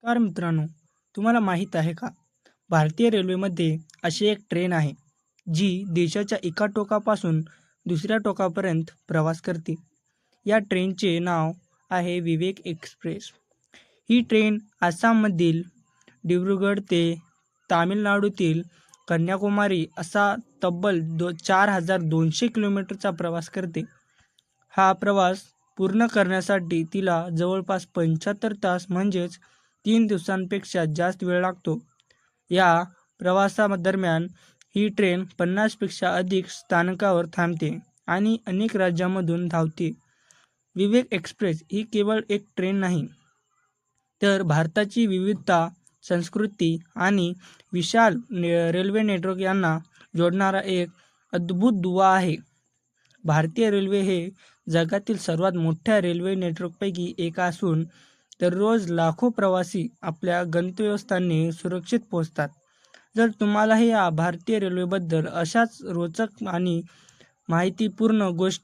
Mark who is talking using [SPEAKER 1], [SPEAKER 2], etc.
[SPEAKER 1] नमस्कार मित्रांनो, तुम्हाला माहीत आहे का? भारतीय रेल्वेमध्ये अशी एक ट्रेन आहे, जी देशाच्या एका टोकापासून दुसऱ्या टोकापर्यंत प्रवास करते. या ट्रेनचे नाव आहे विवेक एक्सप्रेस. ही ट्रेन आसाममधील डिब्रुगढ ते तामिळनाडूतील कन्याकुमारी असा तब्बल 4,200 किलोमीटरचा प्रवास करते. हा प्रवास पूर्ण करण्यासाठी तिला जवळपास 75 तास म्हणजेच 3 दिवसांपेक्षा जास्त वेळ लागतो. या प्रवासादरम्यान ही ट्रेन 50पेक्षा अधिक स्थानकावर थांबते आणि अनेक राज्यांमधून धावते. विवेक एक्सप्रेस ही केवळ एक ट्रेन नाही, तर भारताची विविधता, संस्कृती आणि विशाल रेल्वे नेटवर्क यांना जोडणारा एक अद्भुत दुवा आहे. भारतीय रेल्वे हे जगातील सर्वात मोठ्या रेल्वे नेटवर्कपैकी एक असून दररोज लाखो प्रवासी आपल्या गंतव्यस्थानी सुरक्षित पोहोचतात. जर तुम्हालाही या भारतीय रेल्वेबद्दल अशाच रोचक आणि माहितीपूर्ण गोष्टी